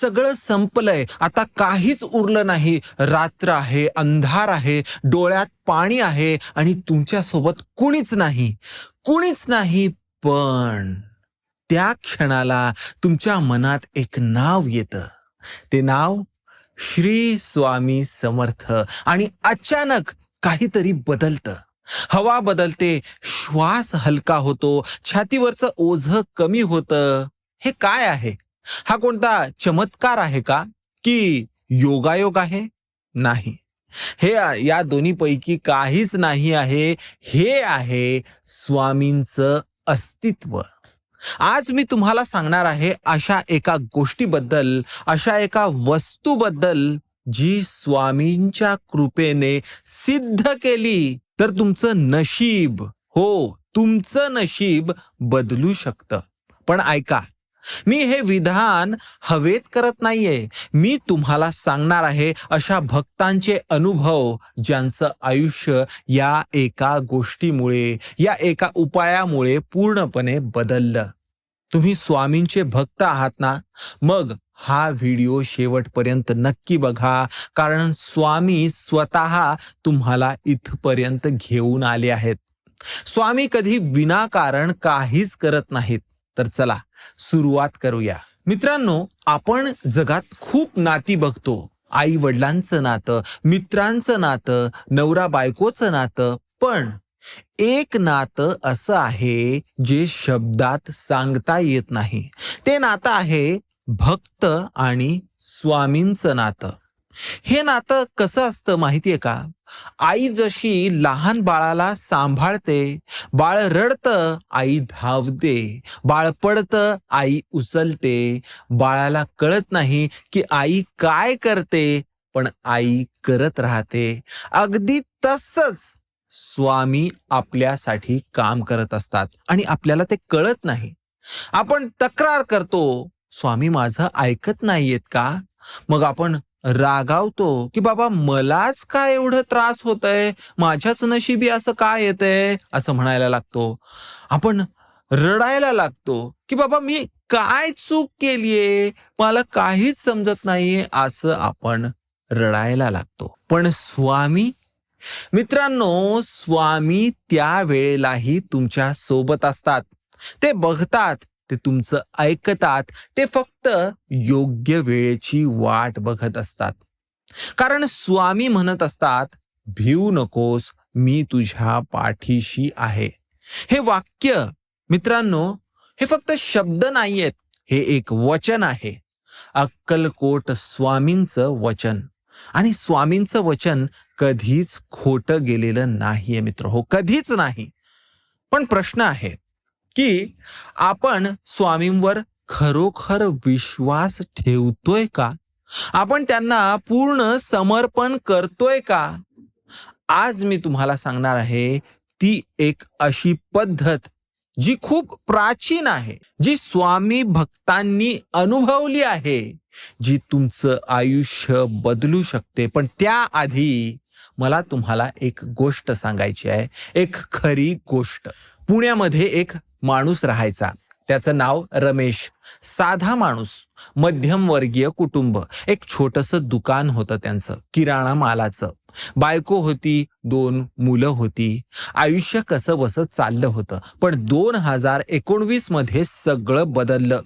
सगळं संपलंय, आता काहीच उरलं नाही. रात्र आहे, अंधार आहे, डोळ्यात पाणी आहे आणि तुमच्या सोबत कुणीच नाही, कुणीच नाही. पण त्या क्षणाला तुमच्या मनात एक नाव येतं. ते नाव श्री स्वामी समर्थ. आणि अचानक काहीतरी बदलतं. हवा बदलते, श्वास हलका होतो, छातीवरचं ओझं कमी होतं. हे काय आहे? हा कोणता चमत्कार आहे का, की योगायोग आहे? नाही. हे या दोन्हीपैकी काहीच नाही आहे. हे आहे स्वामींचं अस्तित्व. आज मी तुम्हाला सांगणार आहे अशा एका गोष्टीबद्दल, अशा एका वस्तूबद्दल, जी स्वामींच्या कृपेने सिद्ध केली तर तुमचं नशीब, हो, तुमचं नशीब बदलू शकतं. पण ऐका, मी हे विधान हवेत करत नाहीये. मी तुम्हाला सांगणार आहे अशा भक्तांचे अनुभव, ज्यांचं आयुष्य या एका गोष्टीमुळे, या एका उपायामुळे पूर्णपणे बदललं. तुम्ही स्वामींचे भक्त आहात ना? मग हा व्हिडिओ शेवटपर्यंत नक्की बघा, कारण स्वामी स्वतः तुम्हाला इथपर्यंत घेऊन आले आहेत. स्वामी कधी विनाकारण काहीच करत नाहीत. तर चला सुरुवात करूया. मित्रांनो, आपण जगात खूप नाती बघतो. आई वडिलांचं नातं, मित्रांचं नातं, नवरा बायकोचं नातं. पण एक नातं असं आहे जे शब्दात सांगता येत नाही. ते नातं आहे भक्त आणि स्वामींचं नातं. हे नातं कसं असतं माहितीये का? आई जशी लहान बाळाला सांभाळते, बाळ रडतं, आई धावते, बाळ पडतं, आई उचलते. बाळाला कळत नाही की आई काय करते, पण आई करत राहते. अगदी तसंच स्वामी आपल्यासाठी काम करत असतात आणि आपल्याला ते कळत नाही. आपण तक्रार करतो, स्वामी माझं ऐकत नाहीयेत का? मग आपण रागावतो की बाबा मलाच काय एवढं त्रास होतय, माझ्याच नशिबी असं काय येतंय, असं म्हणायला लागतो. आपण रडायला लागतो की बाबा मी काय चूक केलीये, मला काहीच समजत नाहीये, असं आपण रडायला लागतो. पण स्वामी, मित्रांनो, स्वामी त्या वेळेलाही तुमच्या सोबत असतात. ते बघतात, ते तुमचं ऐकतात, ते फक्त योग्य वेळेची वाट बघत असतात. कारण स्वामी म्हणत असतात, भिवू नकोस, मी तुझ्या पाठीशी आहे. हे वाक्य, मित्रांनो, हे फक्त शब्द नाहीयेत, हे एक वचन आहे. अक्कलकोट स्वामींचं वचन. आणि स्वामींचं वचन कधीच खोटं गेलेलं नाहीये मित्र, हो, कधीच नाही. पण प्रश्न आहे की आपण स्वामींवर खरोखर विश्वास ठेवतोय का? आपण त्यांना पूर्ण समर्पण करतोय का? आज मी तुम्हाला सांगणार आहे ती एक अशी पद्धत जी खूप प्राचीन आहे, जी स्वामी भक्तांनी अनुभवली आहे, जी तुमचं आयुष्य बदलू शकते. पण त्याआधी मला तुम्हाला एक गोष्ट सांगायची आहे, एक खरी गोष्ट. पुण्यामध्ये एक माणूस राहायचा. त्याचं नाव रमेश. साधा माणूस, मध्यमवर्गीय कुटुंब. एक छोटंसं दुकान होतं त्यांचं, किराणा मालाचं. बायको होती, 2 मुलं होती. आयुष्य कसं बसं चाललं होतं. पण 2019 मध्ये सगळं बदललं.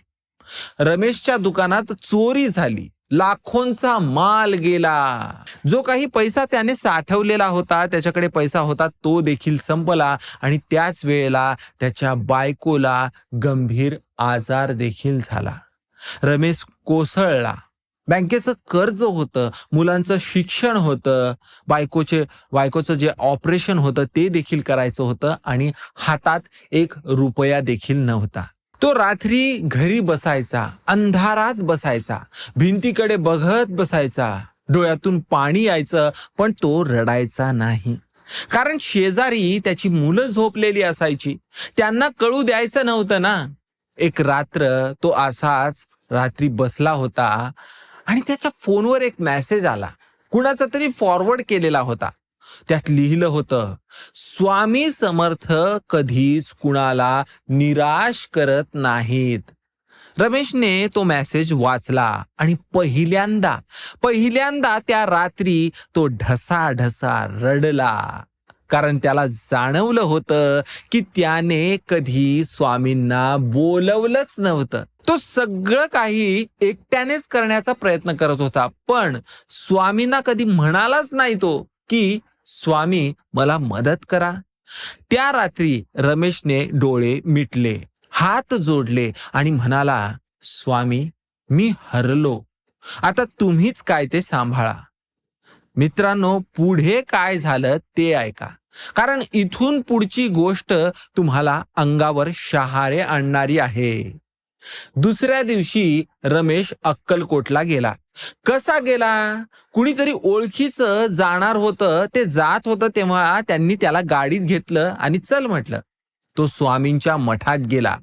रमेशच्या दुकानात चोरी झाली. लाखोंचा माल गेला. जो काही पैसा त्याने साठवलेला होता, त्याच्याकडे पैसा होता, तो देखील संपला. आणि त्याच वेळेला त्याच्या बायकोला गंभीर आजार देखील झाला. रमेश कोसळला. बँकेचं कर्ज होतं, मुलांचं शिक्षण होतं, बायकोचं जे ऑपरेशन होतं ते देखील करायचं होतं आणि हातात 1 रुपया देखील नव्हता. तो रात्री घरी बसायचा, अंधारात बसायचा, भिंतीकडे बघत बसायचा. डोळ्यातून पाणी यायचं, पण तो रडायचा नाही. कारण शेजारी त्याची मुलं झोपलेली असायची. त्यांना कळू द्यायचं नव्हतं ना. एक रात्र तो असाच रात्री बसला होता आणि त्याच्या फोनवर एक मेसेज आला. कुणाचा तरी फॉरवर्ड केलेला होता. त्यात लिहिलं होतं, स्वामी समर्थ कधीच कुणाला निराश करत नाहीत. रमेशने तो मेसेज वाचला आणि पहिल्यांदा त्या रात्री तो ढसाढसा रडला. कारण त्याला जाणवलं होतं की त्याने कधी स्वामींना बोलवलंच नव्हतं. तो सगळं काही एकट्यानेच करण्याचा प्रयत्न करत होता, पण स्वामींना कधी म्हणालाच नाही तो की स्वामी मला मदत करा. त्या रात्री रमेशने डोळे मिटले, हात जोडले आणि म्हणाला, स्वामी मी हरलो, आता तुम्हीच काय ते सांभाळा. मित्रांनो, पुढे काय झालं ते ऐका, कारण इथून पुढची गोष्ट तुम्हाला अंगावर शहारे आणणारी आहे. दुसऱ्या दिवशी रमेश अक्कलकोटला गेला. कसा गेला? कुणीतरी ओळखीचं जाणार होतं, ते जात होतं तेव्हा त्यांनी त्याला गाडीत घेतलं आणि चल म्हटलं. तो स्वामींच्या मठात गेला,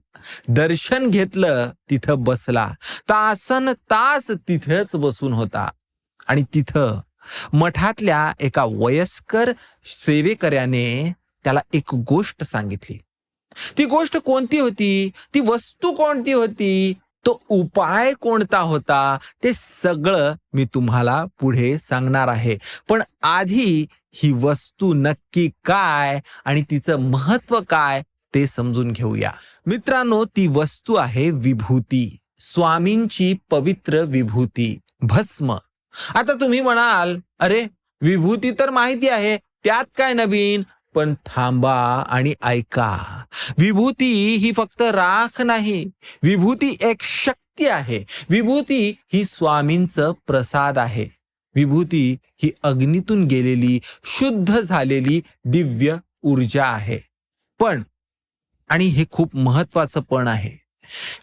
दर्शन घेतलं, तिथं बसला, तासन तास तिथेच बसून होता. आणि तिथं मठातल्या एका वयस्कर सेवेकऱ्याने त्याला एक गोष्ट सांगितली. ती गोष्ट कोणती होती, ती वस्तू कोणती होती, तो उपाय कोणता होता, ते सगळं मी तुम्हाला पुढे सांगणार आहे. पण आधी ही वस्तू नक्की काय आणि तिचं महत्व काय ते समजून घेऊया. मित्रांनो, ती वस्तू आहे विभूती, स्वामींची पवित्र विभूती, भस्म. आता तुम्ही म्हणाल, अरे विभूती तर माहिती आहे, त्यात काय नवीन? पण थांबा आणि ऐका. विभूती ही फक्त राख नाही, विभूती एक शक्ती आहे. विभूती ही स्वामींचं प्रसाद आहे. विभूती ही अग्नीतून गेलेली, शुद्ध झालेली दिव्य ऊर्जा आहे. पण, आणि हे खूप महत्वाचं पण आहे,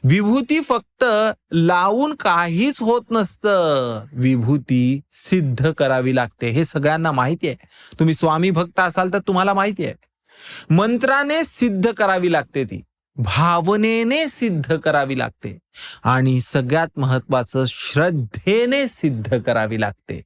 विभूती फक्त लावून काहीच होत नसतं. विभूती सिद्ध करावी लागते, हे सगळ्यांना माहिती आहे. तुम्ही स्वामी भक्त असाल तर तुम्हाला माहिती आहे. मंत्राने सिद्ध करावी लागते, ती भावनेने सिद्ध करावी लागते, आणि सगळ्यात महत्वाचं श्रद्धेने सिद्ध करावी लागते.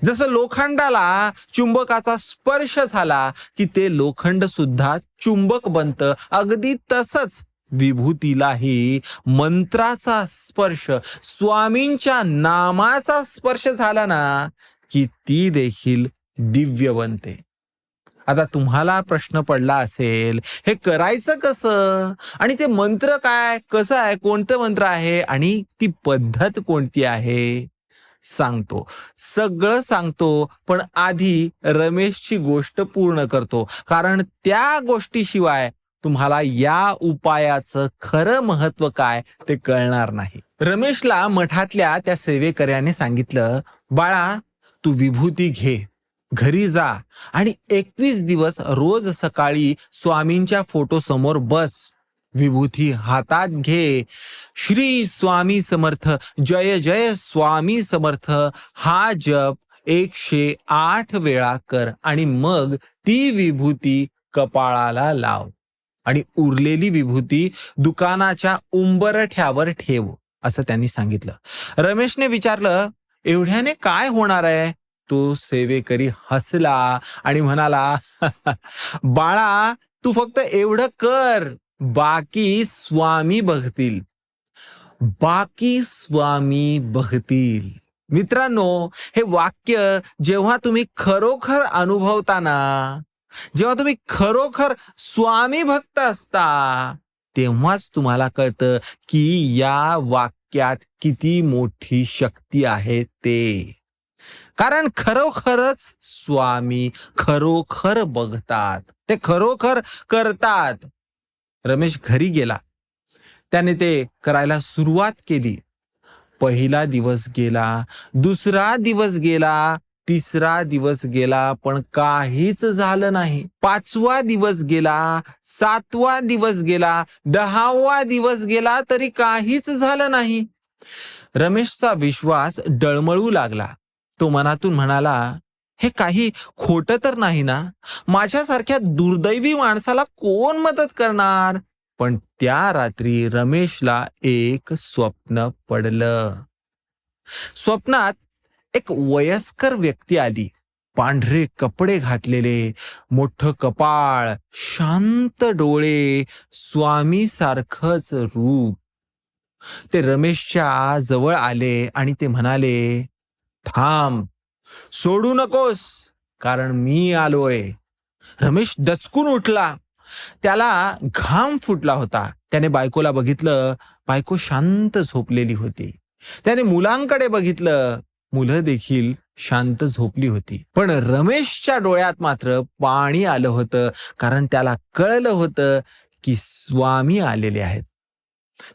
जसं लोखंडाला चुंबकाचा स्पर्श झाला की ते लोखंड सुद्धा चुंबक बनतं, अगदी तसंच विभूतीलाही मंत्राचा स्पर्श, स्वामींच्या नामाचा स्पर्श झाला ना की ती देखील दिव्य बनते. आता तुम्हाला प्रश्न पडला असेल, हे करायचं कसं, आणि ते मंत्र काय, कसं आहे, कोणतं मंत्र आहे आणि ती पद्धत कोणती आहे? सांगतो, सगळं सांगतो. पण आधी रमेशची गोष्ट पूर्ण करतो, कारण त्या गोष्टीशिवाय तुम्हाला या उपायाचं खरं महत्व काय ते कळणार नाही. रमेशला मठातल्या त्या सेवेकऱ्याने सांगितलं, बाळा तू विभूती घे, घरी जा आणि 21 दिवस रोज सकाळी स्वामींच्या फोटो समोर बस, विभूती हातात घे, श्री स्वामी समर्थ, जय जय स्वामी समर्थ हा जप 108 वेळा कर आणि मग ती विभूती कपाळाला लाव आणि उरलेली विभूती दुकानाच्या उंबरठ्यावर ठेव, असं त्यांनी सांगितलं. रमेशने विचारलं, एवढ्याने काय होणार आहे? तो सेवेकरी हसला आणि म्हणाला, बाळा तू फक्त एवढं कर, बाकी स्वामी बघतील, बाकी स्वामी बघतील. मित्रांनो, हे वाक्य जेव्हा तुम्ही खरोखर अनुभवताना, जेव्हा तुम्ही खरोखर स्वामी भक्त असता, तेव्हाच तुम्हाला कळतं की या वाक्यात किती मोठी शक्ती आहे ते. कारण खरोखरच स्वामी खरोखर बघतात, ते खरोखर करतात. रमेश घरी गेला, त्याने ते करायला सुरुवात केली. पहिला दिवस गेला, दुसरा दिवस गेला, तिसरा दिवस गेला, पण काहीच झालं नाही. 5वा दिवस गेला, 7वा दिवस गेला, 10वा दिवस गेला, तरी काहीच झालं नाही. रमेशचा विश्वास डळमळू लागला. तो मनातून म्हणाला, हे काही खोटं तर नाही ना? माझ्यासारख्या दुर्दैवी माणसाला कोण मदत करणार? पण त्या रात्री रमेशला एक स्वप्न पडलं. स्वप्नात एक वयस्कर व्यक्ती आली, पांढरे कपडे घातलेले, मोठं कपाळ, शांत डोळे, स्वामी सारखंच रूप. ते रमेशच्या जवळ आले आणि ते म्हणाले, थांब, सोडू नकोस, कारण मी आलोय. रमेश दचकून उठला. त्याला घाम फुटला होता. त्याने बायकोला बघितलं. बायको शांत झोपलेली होती. त्याने मुलांकडे बघितलं. मुलं देखील शांत झोपली होती. पण रमेशच्या डोळ्यात मात्र पाणी आलं होतं, कारण त्याला कळलं होतं की स्वामी आलेले आहेत.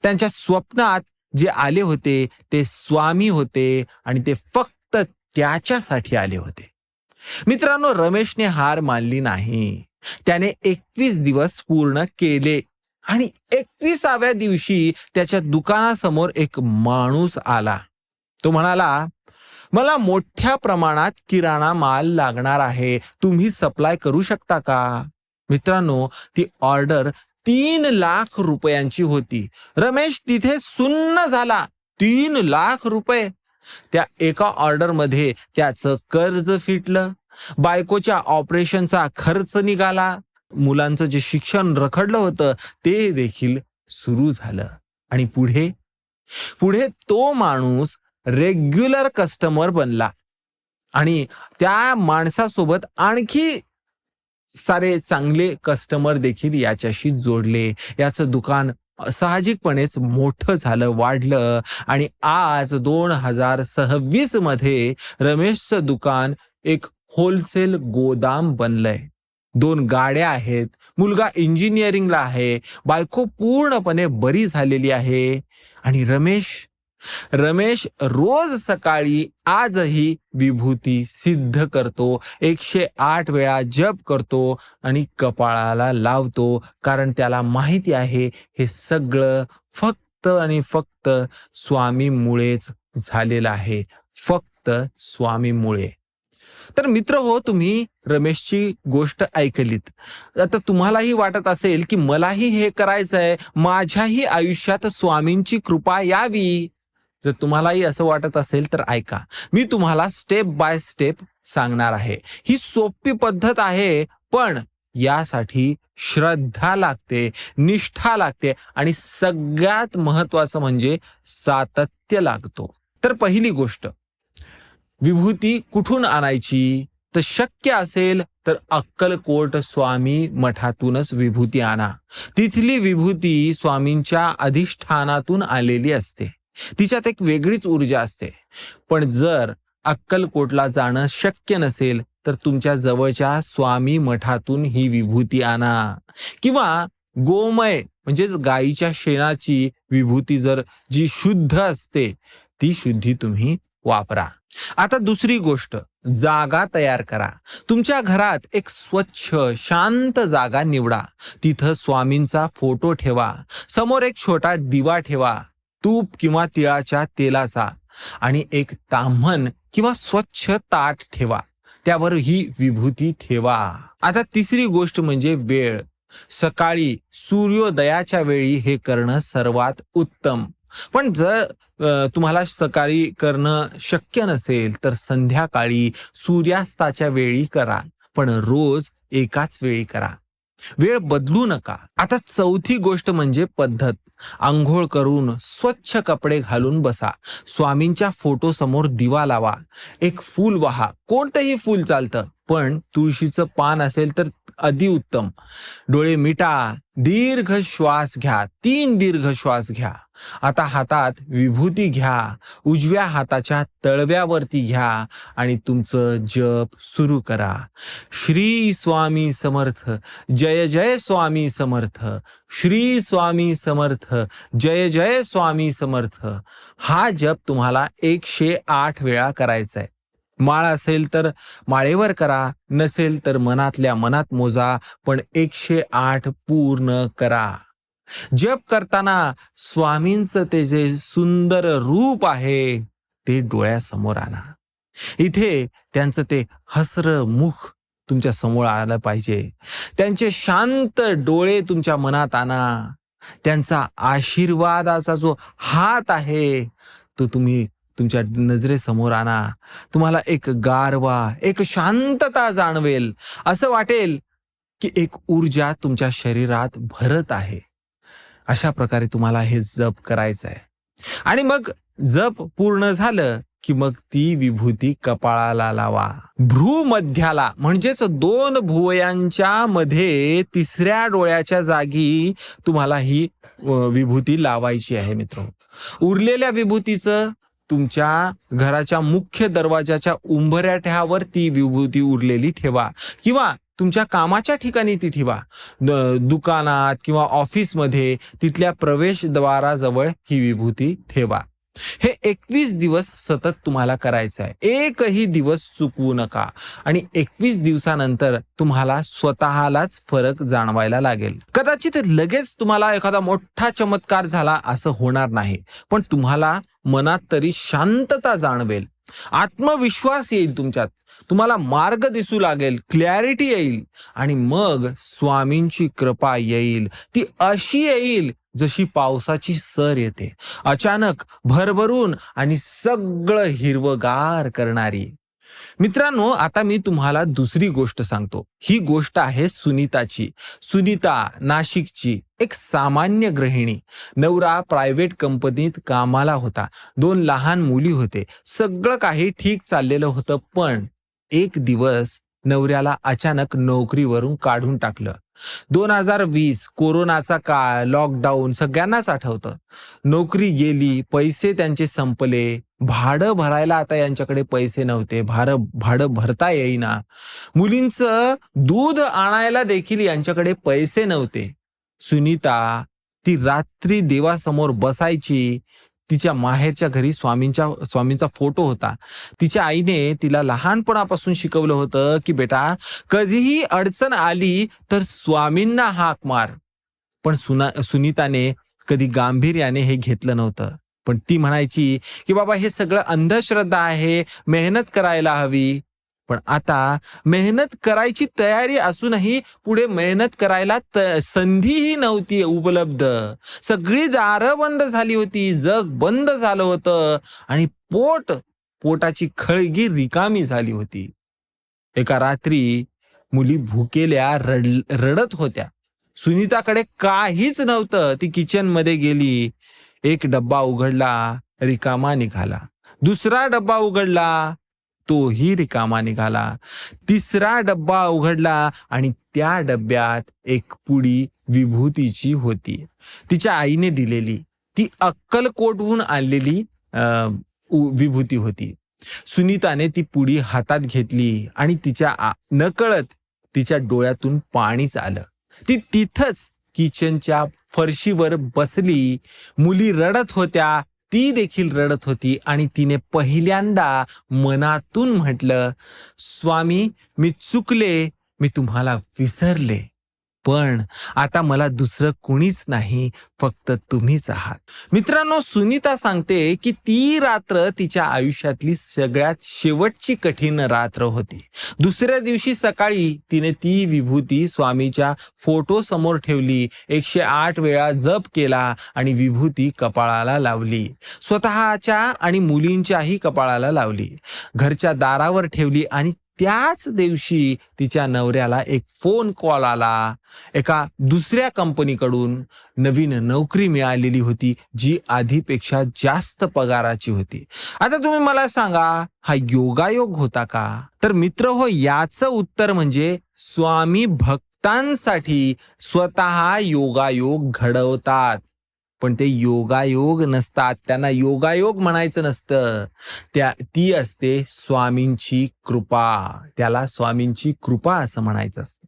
त्यांच्या स्वप्नात जे आले होते ते स्वामी होते आणि ते फक्त त्याच्यासाठी आले होते. मित्रांनो, रमेशने हार मानली नाही. त्याने 21 दिवस पूर्ण केले आणि 21व्या दिवशी त्याच्या दुकानासमोर एक माणूस आला. तो म्हणाला, मला मोठ्या प्रमाणात किराणा माल लागणार आहे, तुम्ही सप्लाय करू शकता का? मित्रांनो, ती ऑर्डर 3 लाख रुपयांची होती. रमेश तिथे सुन्न झाला. 3 लाख रुपये. त्या एका ऑर्डरमध्ये त्याचं कर्ज फिटलं, बायकोच्या ऑपरेशनचा खर्च निघाला, मुलांचं जे शिक्षण रखडलं होतं ते देखील सुरू झालं. आणि पुढे पुढे तो माणूस रेग्युलर कस्टमर बनला आणि त्या माणसासोबत आणखी सारे चांगले कस्टमर देखील याच्याशी जोडले. याचं दुकान साहजिकपणेच मोठं झालं, वाढलं आणि आज 2026 मध्ये रमेशचं दुकान एक होलसेल गोदाम बनलंय. 2 गाड्या आहेत, मुलगा इंजिनिअरिंगला आहे, बायको पूर्णपणे बरी झालेली आहे आणि रमेश रमेश रोज सकाळी आजही विभूती सिद्ध करतो, 108 वेळा जप करतो आणि कपाळाला लावतो, कारण त्याला माहिती आहे हे सगळं फक्त आणि फक्त स्वामीमुळेच झालेलं आहे, फक्त स्वामीमुळे. तर मित्र हो, तुम्ही रमेशची गोष्ट ऐकलीत. आता तुम्हालाही वाटत असेल की मलाही हे करायचंय, माझ्याही आयुष्यात स्वामींची कृपा यावी. जर तुम्हालाही असं वाटत असेल तर ऐका, मी तुम्हाला स्टेप बाय स्टेप सांगणार आहे. ही सोपी पद्धत आहे, पण यासाठी श्रद्धा लागते, निष्ठा लागते आणि सगळ्यात महत्वाचं म्हणजे सातत्य लागतो. तर पहिली गोष्ट, विभूती कुठून आणायची? तर शक्य असेल तर अक्कलकोट स्वामी मठातूनच विभूती आणा. तिथली विभूती स्वामींच्या अधिष्ठानातून आलेली असते. तिच्यात एक वेगळीच ऊर्जा असते. पण जर अक्कलकोटला जाणं शक्य नसेल तर तुमच्या जवळच्या स्वामी मठातून ही विभूती आणा, किंवा गोमय म्हणजेच गाईच्या शेणाची विभूती जर जी शुद्ध असते ती शुद्धी तुम्ही वापरा. आता दुसरी गोष्ट, जागा तयार करा. तुमच्या घरात एक स्वच्छ शांत जागा निवडा. तिथं स्वामींचा फोटो ठेवा. समोर एक छोटा दिवा ठेवा, तूप किंवा तिळाच्या तेलाचा, आणि एक ताम्हण किंवा स्वच्छ ताट ठेवा. त्यावर ही विभूती ठेवा. आता तिसरी गोष्ट म्हणजे वेळ. सकाळी सूर्योदयाच्या वेळी हे करणं सर्वात उत्तम. पण जर तुम्हाला सकाळी करणं शक्य नसेल तर संध्याकाळी सूर्यास्ताच्या वेळी करा, पण रोज एकाच वेळी करा. वेळ बदलू नका. आता चौथी गोष्ट म्हणजे पद्धत. अंघोळ करून स्वच्छ कपडे घालून बसा. स्वामींच्या फोटो समोर दिवा लावा. एक फूल वाहा, कोणतंही फूल चालतं, पण तुळशीचं पान असेल तर अतिउत्तम. डोळे मिटा, दीर्घ श्वास घ्या, 3 दीर्घ श्वास घ्या. आता हातात विभूती घ्या, उजव्या हाताच्या तळव्यावरती घ्या आणि तुमचं जप सुरू करा. श्री स्वामी समर्थ, जय जय स्वामी समर्थ, श्री स्वामी समर्थ, जय जय स्वामी समर्थ. हा जप तुम्हाला 108 वेळा करायचा आहे. माळ असेल तर माळेवर करा, नसेल तर मनातल्या मनात मोजा, पण 108 पूर्ण करा. जप करताना स्वामींचं ते जे सुंदर रूप आहे ते डोळ्यासमोर आणा. इथे त्यांचं ते हसरं मुख तुमच्या समोर आलं पाहिजे. त्यांचे शांत डोळे तुमच्या मनात आणा. त्यांचा आशीर्वादाचा जो हात आहे तो तुम्ही तुमच्या नजरेसमोर आणा. तुम्हाला एक गारवा, एक शांतता जाणवेल. असं वाटेल की एक ऊर्जा तुमच्या शरीरात भरत आहे. अशा प्रकारे तुम्हाला हे जप करायचं आहे. आणि मग जप पूर्ण झालं की मग ती विभूती कपाळाला लावा. भ्रूमध्याला म्हणजेच दोन भुवयांच्या मध्ये तिसऱ्या डोळ्याच्या जागी तुम्हाला ही विभूती लावायची आहे मित्र. उरलेल्या विभूतीचं तुमच्या घराच्या मुख्य दरवाजाच्या उंबरठ्यावर ती विभूती उरलेली ठेवा किंवा तुमच्या कामाच्या ठिकाणी ती ठेवा. दुकानात किंवा ऑफिसमध्ये तिथल्या प्रवेशद्वाराजवळ ही विभूती ठेवा. हे 21 दिवस सतत तुम्हाला करायचं आहे. एकही दिवस चुकवू नका आणि 21 दिवसानंतर तुम्हाला स्वतःलाच फरक जाणवायला लागेल. कदाचित लगेच तुम्हाला एखादा मोठा चमत्कार झाला असं होणार नाही, पण तुम्हाला मनात तरी शांतता जाणवेल, आत्मविश्वास येईल तुमच्यात, तुम्हाला मार्ग दिसू लागेल, क्लॅरिटी येईल आणि मग स्वामींची कृपा येईल. ती अशी येईल जशी पावसाची सर येते, अचानक भरभरून आणि सगळं हिरवगार करणारी. मित्रांनो, आता मी तुम्हाला दुसरी गोष्ट सांगतो. ही गोष्ट आहे सुनीताची. सुनीता नाशिकची एक सामान्य गृहिणी. नवरा प्रायव्हेट कंपनीत कामाला होता, 2 लहान मुली होते, सगळं काही ठीक चाललेलं होतं. पण एक दिवस नवऱ्याला अचानक नोकरीवरून काढून टाकलं. 2020 कोरोनाचा काळ, लॉकडाऊन सगळ्यांनाच आठवतं. नोकरी गेली, पैसे त्यांचे संपले, भाडं भरायला आता यांच्याकडे पैसे नव्हते, भाडं भरता येईना. मुलींचं दूध आणायला देखील यांच्याकडे पैसे नव्हते. सुनीता ती रात्री देवासमोर बसायची. तिच्या माहेरच्या घरी स्वामींचा फोटो होता. तिच्या आईने तिला लहानपणापासून शिकवलं होतं की बेटा, कधीही अडचण आली तर स्वामींना हाक मार. पण सुनीताने कधी गांभीर्याने हे घेतलं नव्हतं. पण ती म्हणायची की बाबा हे सगळं अंधश्रद्धा आहे, मेहनत करायला हवी. पण आता मेहनत करायची तयारी असूनही पुढे मेहनत करायला संधीही नव्हती उपलब्ध. सगळी दारं बंद झाली होती, जग बंद झालं होतं आणि पोटाची खळगी रिकामी झाली होती. एका रात्री मुली भुकेल्या रडत होत्या. सुनीताकडे काहीच नव्हतं. ती किचन मध्ये गेली. एक डब्बा उघडला, रिकामा निघाला. दुसरा डब्बा उघडला, तोही रिकामा निघाला. तिसरा डब्बा उघडला आणि त्या डब्यात एक पुडी विभूतीची होती, तिच्या आईने दिलेली. ती अक्कलकोटहून आणलेली विभूती होती. सुनीताने ती पुडी हातात घेतली आणि नकळत तिच्या डोळ्यातून पाणीच आलं. ती तिथंच किचनच्या फरशीवर बसली. मुली रडत होत्या, ती देखील रडत होती आणि तिने पहिल्यांदा मनातून म्हटलं, स्वामी मी चुकले, मी तुम्हाला विसरले, पण आता मला दुसरं कुणीच नाही, फक्त तुम्हीच आहात. मित्रांनो, सुनीता सांगते की ती रात्र तिच्या आयुष्यातली सगळ्यात शेवटची कठीण रात्र होती. दुसऱ्या दिवशी सकाळी तिने ती विभूती स्वामीच्या फोटो समोर ठेवली, 108 वेळा जप केला आणि विभूती कपाळाला लावली. स्वतःच्या आणि मुलींच्याही कपाळाला लावली. घरच्या दारावर ठेवली आणि त्याच दिवशी तिच्या नवऱ्याला एक फोन कॉल आला. एका दुसऱ्या कंपनीकडून नवीन नोकरी मिळालेली होती, जी आधीपेक्षा जास्त पगाराची होती. आता तुम्ही मला सांगा, हा योगायोग होता का? तर मित्र हो, याचं उत्तर म्हणजे स्वामी भक्तांसाठी स्वतः योगायोग घडवतात. पण ते योगायोग नसतात, त्यांना योगायोग म्हणायचं नसतं. ती असते स्वामींची कृपा. त्याला स्वामींची कृपा असं म्हणायचं असतं.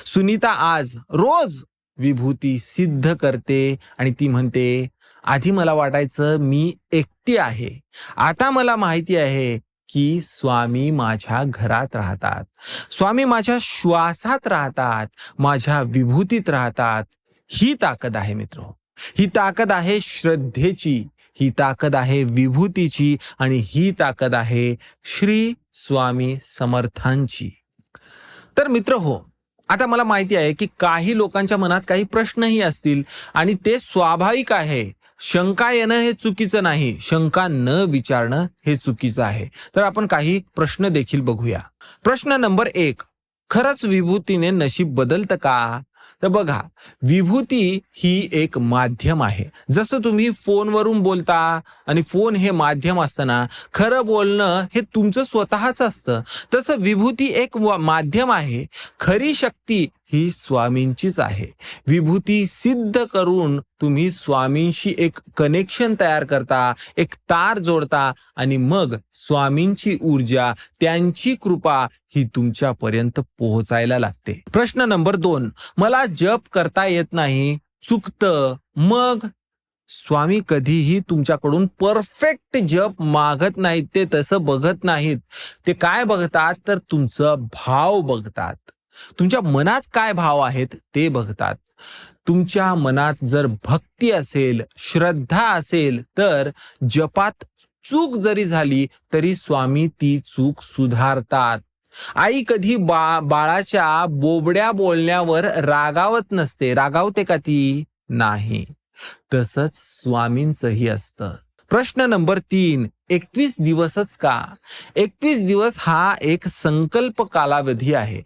सुनीता आज रोज विभूती सिद्ध करते आणि ती म्हणते, आधी मला वाटायचं मी एकटी आहे, आता मला माहिती आहे की स्वामी माझ्या घरात राहतात, स्वामी माझ्या श्वासात राहतात, माझ्या विभूतीत राहतात. ही ताकद आहे मित्र. ही ताकद आहे श्रद्धेची, ही ताकद आहे विभूतीची आणि ही ताकद आहे श्री स्वामी समर्थांची. तर मित्र हो, आता मला माहिती आहे की काही लोकांच्या मनात काही प्रश्नही असतील आणि ते स्वाभाविक आहे. शंका येणं हे चुकीचं नाही, शंका न विचारणं हे चुकीचं आहे. तर आपण काही प्रश्न देखील बघूया. प्रश्न नंबर 1, खरंच विभूतीने नशीब बदलतं का? तर बघा, विभूती ही एक माध्यम आहे. जसं तुम्ही फोनवरून बोलता आणि फोन हे माध्यम असतं ना, खरं बोलणं हे तुमचं स्वतःच असतं. तसं विभूती एक माध्यम आहे. खरी शक्ती ही स्वामींचीच आहे. विभूती सिद्ध करून तुम्ही स्वामींशी एक कनेक्शन तयार करता, एक तार जोडता आणि मग स्वामींची ऊर्जा, त्यांची कृपा ही तुमच्यापर्यंत पोहोचायला लागते. प्रश्न नंबर 2, मला जप करता येत नाही, चुकतं, मग? स्वामी कधीही तुमच्याकडून परफेक्ट जप मागत नाहीत. ते तसं बघत नाहीत. ते काय बघतात तर तुमचं भाव बघतात. तुमच्या मनात काय भाव आहेत ते बघतात. तुमच्या मनात जर भक्ती असेल, श्रद्धा असेल, तर जपात चूक जरी झाली तरी स्वामी ती चूक सुधारतात. आई कधी बाळाच्या बोबड्या बोलण्यावर रागावत नसते. रागावते का ती? नाही. तसंच स्वामींचंही असतं. प्रश्न नंबर 3, 21 दिवसच का? 21 दिवस हा एक संकल्प कालावधी आहे.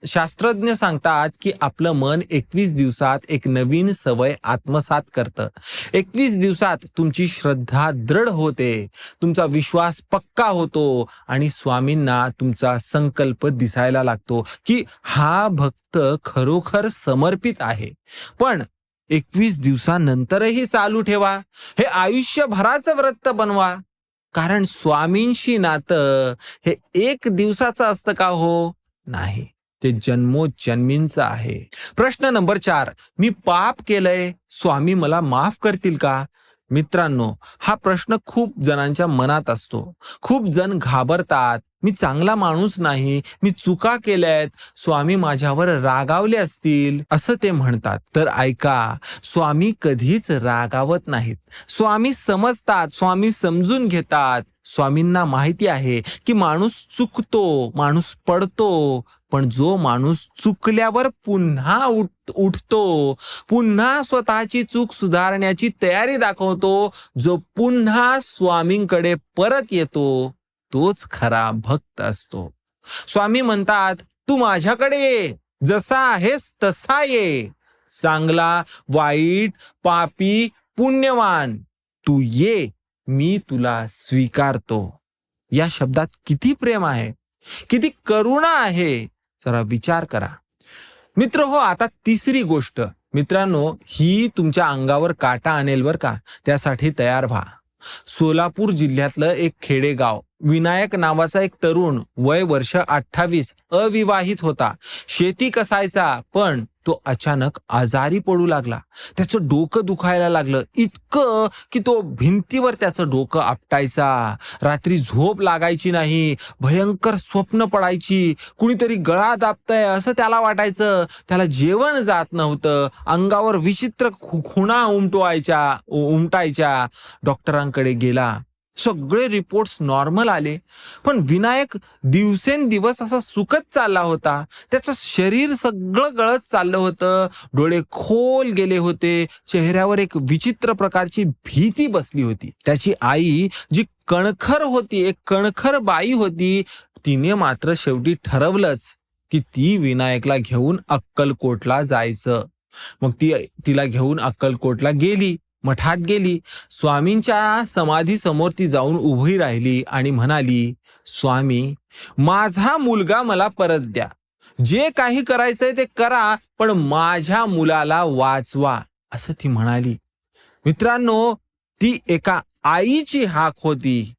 शास्त्रज्ञ सांगतात की आपलं मन 21 दिवसात एक नवीन सवय आत्मसात करतं. 21 दिवसात तुमची श्रद्धा दृढ होते, तुमचा विश्वास पक्का होतो आणि स्वामींना तुमचा संकल्प दिसायला लागतो की हा भक्त खरोखर समर्पित आहे. पण 21 दिवसानंतरही चालू ठेवा. हे आयुष्यभराचं व्रत बनवा. कारण स्वामींशी नातं हे एक दिवसाचं असतं का हो? नाही. ते जन्मोजन्मींचं आहे. प्रश्न नंबर 4, मी पाप केलंय, स्वामी मला माफ करतील का? मित्रांनो, हा प्रश्न खूप जणांच्या मनात असतो. खूप जण घाबरतात. मी चांगला माणूस नाही, मी चुका केल्यात, स्वामी माझ्यावर रागावले असतील, असं ते म्हणतात. तर ऐका, स्वामी कधीच रागावत नाहीत. स्वामी समजतात, स्वामी समजून घेतात. स्वामींना माहिती आहे की माणूस चुकतो, माणूस पडतो, पण जो माणूस चुकल्यावर पुन्हा उठतो, पुन्हा स्वतःची चूक सुधारण्याची तयारी दाखवतो, जो पुन्हा स्वामींकडे परत येतो, तोच खरा भक्त असतो. स्वामी म्हणतात, तू माझ्याकडे ये, जसा आहेस तसा ये. चांगला, वाईट, पापी, पुण्यवान, तू ये, मी तुला स्वीकारतो. या शब्दात किती प्रेम आहे, किती करुणा आहे, जरा विचार करा. मित्र हो, आता तिसरी गोष्ट मित्रांनो, ही तुमच्या अंगावर काटा आणेल बर का. त्यासाठी तयार व्हा. सोलापूर जिल्ह्यातलं एक खेडेगाव. विनायक नावाचा एक तरुण, वय वर्ष 28, अविवाहित होता. शेती कसायचा, पण तो अचानक आजारी पडू लागला. त्याचं डोकं दुखायला लागलं, इतकं की तो भिंतीवर त्याचं डोकं आपटायचा. रात्री झोप लागायची नाही, भयंकर स्वप्न पडायची. कुणीतरी गळा दाबतंय असं त्याला वाटायचं. त्याला जेवण जात नव्हतं. अंगावर विचित्र खुणा उमटायच्या. डॉक्टरांकडे गेला. सगळे रिपोर्ट्स नॉर्मल आले, पण विनायक दिवसेंदिवस असा सुकत चालला होता. त्याचं शरीर सगळं गळत चाललं होतं. डोळे खोल गेले होते. चेहऱ्यावर एक विचित्र प्रकारची भीती बसली होती. त्याची आई, जी कणखर होती, एक कणखर बाई होती, तिने मात्र शेवटी ठरवलंच की ती विनायकला घेऊन अक्कलकोटला जायचं. मग तिला घेऊन अक्कलकोटला गेली, मठात गेली. स्वामींच्या समाधी समोर ती जाऊन उभी राहिली आणि म्हणाली, स्वामी, माझा मुलगा मला परत द्या. जे काही करायचंय ते करा, पण माझ्या मुलाला वाचवा, असं ती म्हणाली. मित्रांनो, ती एका आईची हाक होती.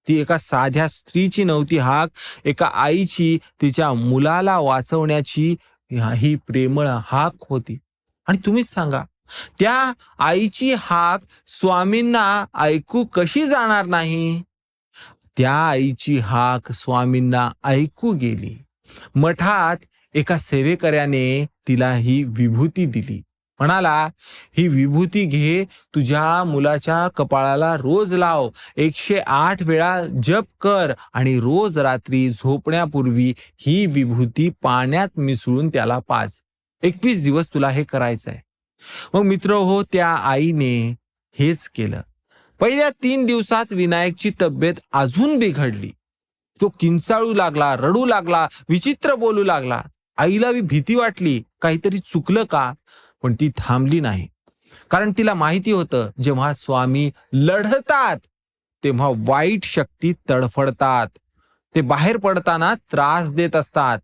ती एका साध्या स्त्रीची नव्हती हाक, एका आईची तिच्या मुलाला वाचवण्याची ही प्रेमळ हाक होती. आणि तुम्हीच सांगा, त्या आईची हाक स्वामींना ऐकू कशी जाणार नाही? त्या आईची हाक स्वामींना ऐकू गेली. मठात एका सेवेकऱ्याने तिला ही विभूती दिली. म्हणाला, ही विभूती घे, तुझ्या मुलाच्या कपाळाला रोज लाव, 108 वेळा जप कर आणि रोज रात्री झोपण्यापूर्वी ही विभूती पाण्यात मिसळून त्याला पाज. 21 दिवस तुला हे करायचंय. मग मित्र हो, त्या आईने हेच केलं. पहिल्या 3 दिवसात विनायकची तब्येत अजून बिघडली. तो किंचाळू लागला, रडू लागला, विचित्र बोलू लागला. आईला बी भीती वाटली, काहीतरी चुकलं का, पण ती थांबली नाही. कारण तिला माहिती होतं, जेव्हा स्वामी लढतात तेव्हा वाईट शक्ती तडफडतात. ते बाहेर पडताना त्रास देत असतात.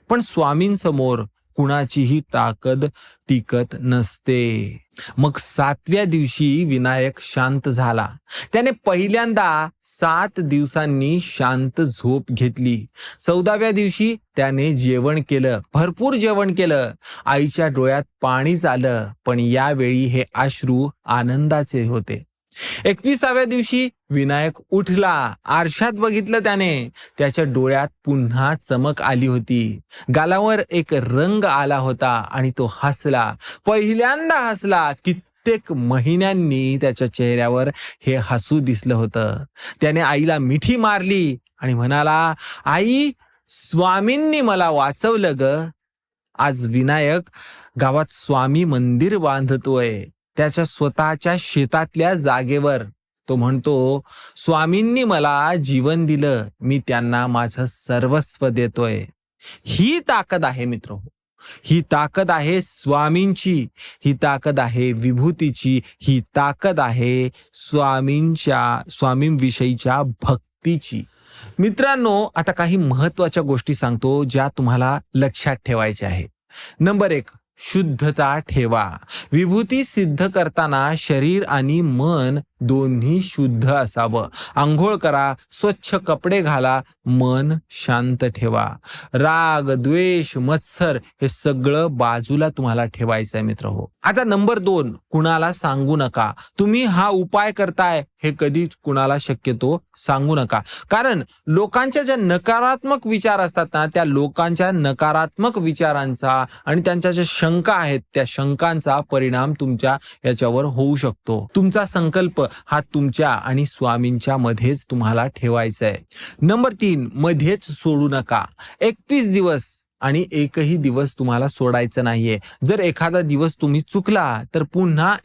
पण स्वामींसमोर कुणाचीही ताकद टिकत नसते. मग 7व्या दिवशी विनायक शांत झाला. त्याने पहिल्यांदा 7 दिवसांनी शांत झोप घेतली. 14व्या दिवशी त्याने जेवण केलं, भरपूर जेवण केलं. आईच्या डोळ्यात पाणीच आलं, पण यावेळी हे अश्रू आनंदाचे होते. 21व्या दिवशी विनायक उठला. आरशात बघितलं त्याने. त्याच्या डोळ्यात पुन्हा चमक आली होती. गालावर एक रंग आला होता आणि तो हसला. पहिल्यांदा हसला. कित्येक महिन्यांनी त्याच्या चेहऱ्यावर हे हसू दिसलं होतं. त्याने आईला मिठी मारली आणि म्हणाला, आई, स्वामींनी मला वाचवलं ग. आज विनायक गावात स्वामी मंदिर बांधतोय, त्याच्या स्वतःच्या शेतातल्या जागेवर. तो म्हणतो, स्वामींनी मला जीवन दिलं, मी त्यांना माझं सर्वस्व देतोय. ही ताकद आहे मित्र. ही ताकद आहे स्वामींची. ही ताकद आहे विभूतीची. ही ताकद आहे स्वामींविषयीच्या भक्तीची. मित्रांनो, आता काही महत्वाच्या गोष्टी सांगतो ज्या तुम्हाला लक्षात ठेवायच्या आहे. नंबर 1, शुद्धता ठेवा. विभूती सिद्ध करताना शरीर आणि मन दोन्ही शुद्ध असावं. आंघोळ करा, स्वच्छ कपडे घाला, मन शांत ठेवा. राग, द्वेष, मत्सर हे सगळं बाजूला तुम्हाला ठेवायचं आहे मित्र हो. आता नंबर 2, कुणाला सांगू नका. तुम्ही हा उपाय करताय हे कधी कुणाला शक्यतो सांगू नका. कारण लोकांच्या ज्या नकारात्मक विचार असतात ना, त्या लोकांच्या नकारात्मक विचारांचा आणि त्यांच्या ज्या शंका आहेत त्या शंकांचा परिणाम तुमच्या याच्यावर होऊ शकतो. तुमचा संकल्प हा तुमच्या आणि स्वामींच्या मध्येच तुम्हाला ठेवायचा आहे. नंबर 3, मध्येच सोडू नका. 21 दिवस आणि एकही दिवस तुम्हाला सोडायचं नाहीये. जर एखादा दिवस तुम्ही चुकला तर पुन्हा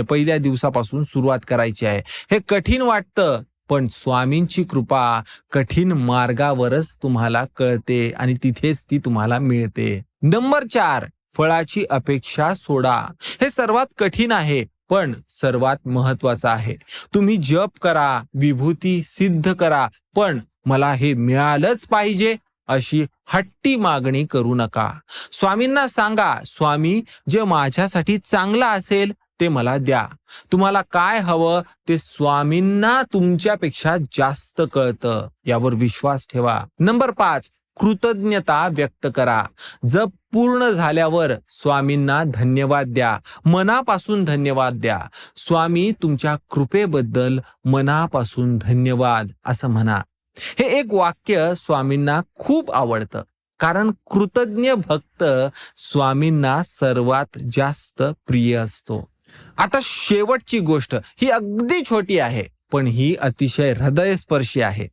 पहिल्या दिवसापासून सुरुवात करायची आहे. हे कठीण वाटतं, पण स्वामींची कृपा कठीण मार्गावरच तुम्हाला कळते आणि तिथेच ती तुम्हाला मिळते. नंबर 4, फळाची अपेक्षा सोडा. हे सर्वात कठीण आहे, पण सर्वात महत्वाचं आहे. तुम्ही जप करा, विभूती सिद्ध करा, पण मला हे मिळालंच पाहिजे अशी हट्टी मागणी करू नका. स्वामींना सांगा, स्वामी, जे माझ्यासाठी चांगलं असेल ते मला द्या. तुम्हाला काय हवं ते स्वामींना तुमच्यापेक्षा जास्त कळतं, यावर विश्वास ठेवा. नंबर 5, कृतज्ञता व्यक्त करा. जप पूर्ण झाल्यावर स्वामींना धन्यवाद द्या. मनापासून धन्यवाद द्या. स्वामी, तुमच्या कृपेबद्दल मनापासून धन्यवाद असं म्हणा. हे एक वाक्य स्वामींना खूप आवडतं, कारण कृतज्ञ भक्त स्वामींना सर्वात जास्त प्रिय असतो. आता शेवटची गोष्ट ही अगदी छोटी आहे, पण ही अतिशय हृदयस्पर्शी आहे.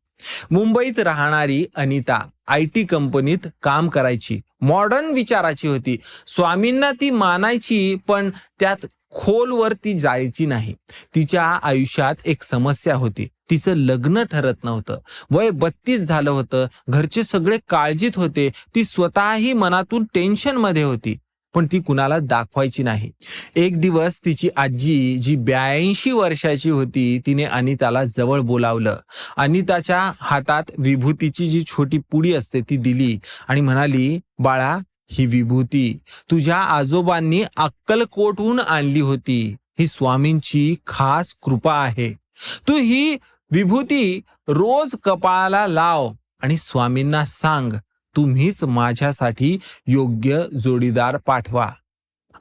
मुंबईत राहणारी अनिता IT कंपनीत काम करायची. मॉडर्न विचाराची होती. स्वामींना ती मानायची, पण त्यात खोलवर ती जायची नाही. तिच्या आयुष्यात एक समस्या होती. तिचं लग्न ठरत नव्हतं. वय 32 झालं होतं. घरचे सगळे काळजीत होते. ती स्वतःही मनातून टेन्शन मध्ये होती, पण ती कुणाला दाखवायची नाही. एक दिवस तिची आजी, जी 82 वर्षाची होती, तिने अनिताला जवळ बोलावलं. अनिताच्या हातात विभूतीची जी छोटी पुडी असते ती दिली आणि म्हणाली, बाळा, ही विभूती तुझ्या आजोबांनी अक्कलकोटहून आणली होती. ही स्वामींची खास कृपा आहे. तू ही विभूती रोज कपाळाला लाव आणि स्वामींना सांग, तुम्हीच माझ्यासाठी योग्य जोडीदार पाठवा.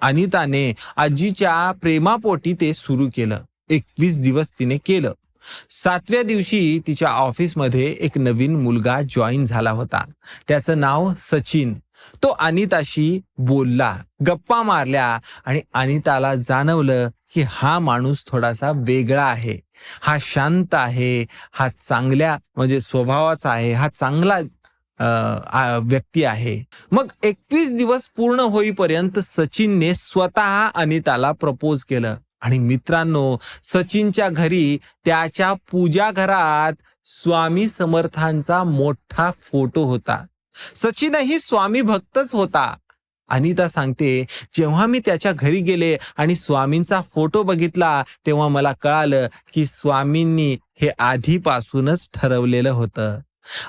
अनिताने आजीच्या प्रेमापोटी ते सुरू केलं. 21 दिवस तिने केलं. 7व्या दिवशी तिच्या ऑफिसमध्ये एक नवीन मुलगा जॉईन झाला होता. त्याचं नाव सचिन. तो अनिताशी बोलला, गप्पा मारल्या आणि अनिताला जाणवलं की हा माणूस थोडासा वेगळा आहे. हा शांत आहे, हा चांगल्या स्वभावाचा आहे, हा चांगला व्यक्ती आहे. मग 21 दिवस पूर्ण होईपर्यंत सचिनने स्वतः अनिताला प्रपोज केलं. आणि मित्रांनो, सचिनच्या घरी त्याच्या पूजा घरात स्वामी समर्थांचा मोठा फोटो होता. सचिनही स्वामी भक्तच होता. अनिता सांगते, जेव्हा मी त्याच्या घरी गेले आणि स्वामींचा फोटो बघितला तेव्हा मला कळालं की स्वामींनी हे आधीपासूनच ठरवलेलं होतं.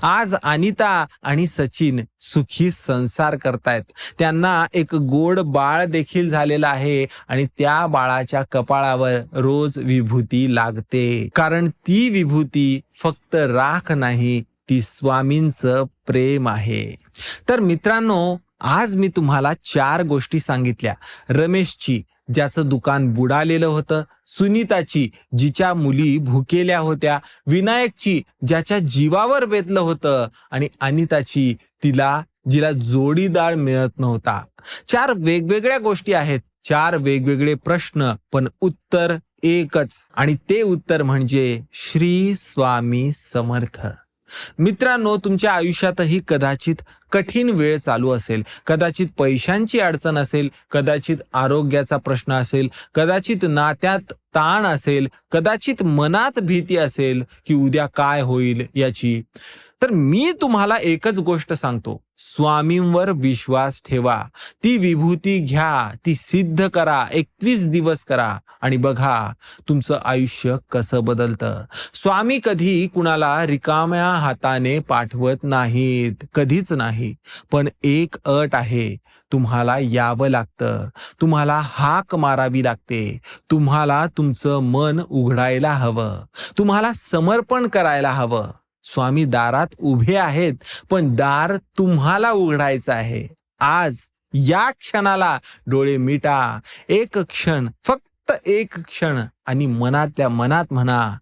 आज अनिता आणि सचिन सुखी संसार करतायत. त्यांना एक गोड बाळ देखील झालेलं आहे आणि त्या बाळाच्या कपाळावर रोज विभूती लागते. कारण ती विभूती फक्त राख नाही, ती स्वामींचं प्रेम आहे. तर मित्रांनो, आज मी तुम्हाला 4 गोष्टी सांगितल्या. रमेशची, ज्याचं दुकान बुडालेलं होतं, सुनीताची, जिच्या मुली भुकेल्या होत्या, विनायकची, ज्याच्या जीवावर बेतलं होतं, आणि अनिताची, जिला जोडीदार मिळत नव्हता. 4 वेगवेगळ्या गोष्टी आहेत, 4 वेगवेगळे प्रश्न, पण उत्तर एकच, आणि ते उत्तर म्हणजे श्री स्वामी समर्थ. मित्रांनो, तुमच्या आयुष्यातही कदाचित कठीण वेळ चालू असेल, कदाचित पैशांची अडचण असेल, कदाचित आरोग्याचा प्रश्न असेल, कदाचित नात्यात ताण असेल, कदाचित मनात भीती असेल की उद्या काय होईल याची. तर मी तुम्हाला एकच गोष्ट सांगतो, स्वामींवर विश्वास ठेवा. ती विभूती घ्या, ती सिद्ध करा, 21 दिवस करा आणि बघा तुमचं आयुष्य कसं बदलतं. स्वामी कधी कुणाला रिकाम्या हाताने पाठवत नाहीत, कधीच नाही. पण एक अट आहे, तुम्हाला यावं लागतं, तुम्हाला हाक मारावी लागते, तुम्हाला तुमचं मन उघडायला हवं, तुम्हाला समर्पण करायला हवं. स्वामी दारात उभे आहेत, पण दार तुम्हाला उघडायचं आहे. आज या क्षणाला डोळे मिटा, एक क्षण, फक्त एक क्षण, आणि मनातल्या मनात म्हणा,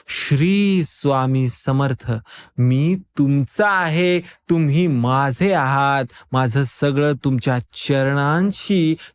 श्री स्वामी समर्थ, मी तुमचा आहे, तुम्ही माझे आहात, माझं सगळं तुमच्या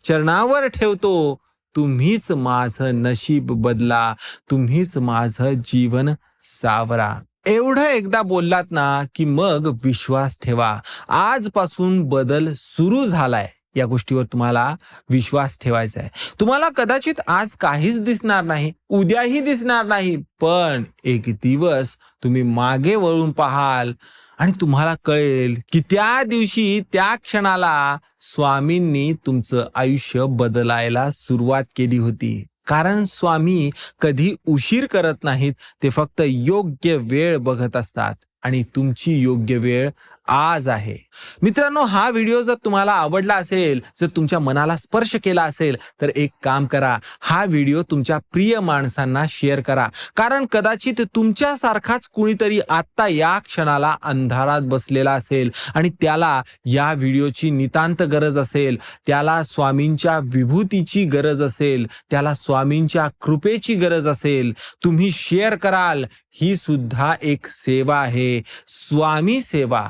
चरणावर ठेवतो. तुम्हीच माझं नशीब बदला, तुम्हीच माझं जीवन सावरा. एवढं एकदा बोललात ना की मग विश्वास ठेवा. आजपासून बदल सुरू झालाय, या गोष्टीवर तुम्हाला विश्वास ठेवायचा आहे. तुम्हाला कदाचित आज काहीच दिसणार नाही, उद्याही दिसणार नाही, पण एक दिवस तुम्ही मागे वळून पाहाल आणि तुम्हाला कळेल की त्या दिवशी, त्या क्षणाला स्वामींनी तुमचं आयुष्य बदलायला सुरुवात केली होती. कारण स्वामी कधी उशीर करत नाहीत, ते फक्त योग्य वेळ बघत असतात आणि तुमची योग्य वेळ आज आहे. मित्रांनो, हा व्हिडिओ जर तुम्हाला आवडला असेल, जर तुमच्या मनाला स्पर्श केला असेल, तर एक काम करा, हा व्हिडिओ तुमच्या प्रिय माणसांना शेअर करा. कारण कदाचित तुमच्यासारखाच कुणीतरी आत्ता या क्षणाला अंधारात बसलेला असेल आणि त्याला या व्हिडिओची नितांत गरज असेल, त्याला स्वामींच्या विभूतीची गरज असेल, त्याला स्वामींच्या कृपेची गरज असेल. तुम्ही शेअर कराल, ही सुद्धा एक सेवा आहे, स्वामी सेवा.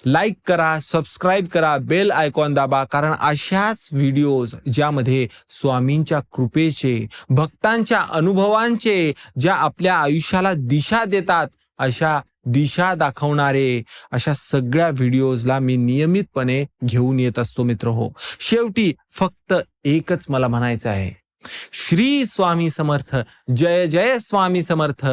लाईक करा, सबस्क्राईब करा, बेल आयकॉन दाबा, कारण अशाच व्हिडिओज ज्यामध्ये स्वामींच्या कृपेचे, भक्तांच्या अनुभवांचे, ज्या आपल्या आयुष्याला दिशा देतात, अशा दिशा दाखवणारे अशा सगळ्या व्हिडिओजला मी नियमितपणे घेऊन येत असतो मित्रहो. शेवटी फक्त एकच मला म्हणायचं आहे, श्री स्वामी समर्थ, जय जय स्वामी समर्थ.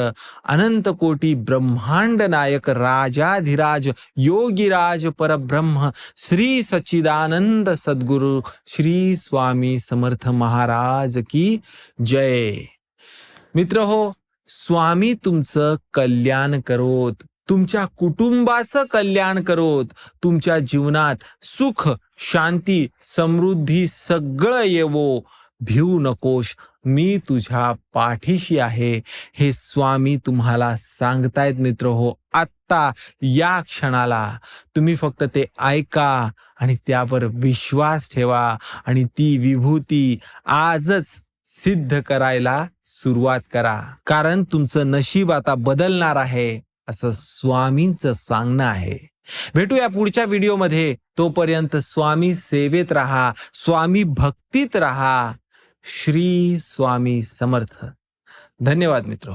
अनंत कोटी ब्रह्मांड नायक, राजाधिराज, योगीराज परब्रह्म, श्री सच्चिदानंद सद्गुरु श्री स्वामी समर्थ महाराज की जय. मित्रहो, स्वामी तुमचं कल्याण करोत, तुमच्या कुटुंबाचं कल्याण करोत, तुमच्या जीवनात सुख, शांती, समृद्धी सगळं येवो. भिवू नकोस, मी तुझ्या पाठीशी आहे, हे स्वामी तुम्हाला सांगतायत मित्रहो. आत्ता या क्षणाला तुम्ही फक्त ते ऐका आणि त्यावर विश्वास ठेवा आणि ती विभूती आजच सिद्ध करायला सुरुवात करा. कारण तुमचं नशीब आता बदलणार आहे, असं स्वामींचं सांगणं आहे. भेटूया पुढच्या व्हिडिओमध्ये. तोपर्यंत स्वामी सेवेत राहा, स्वामी भक्तीत राहा. श्री स्वामी समर्थ. धन्यवाद मित्र.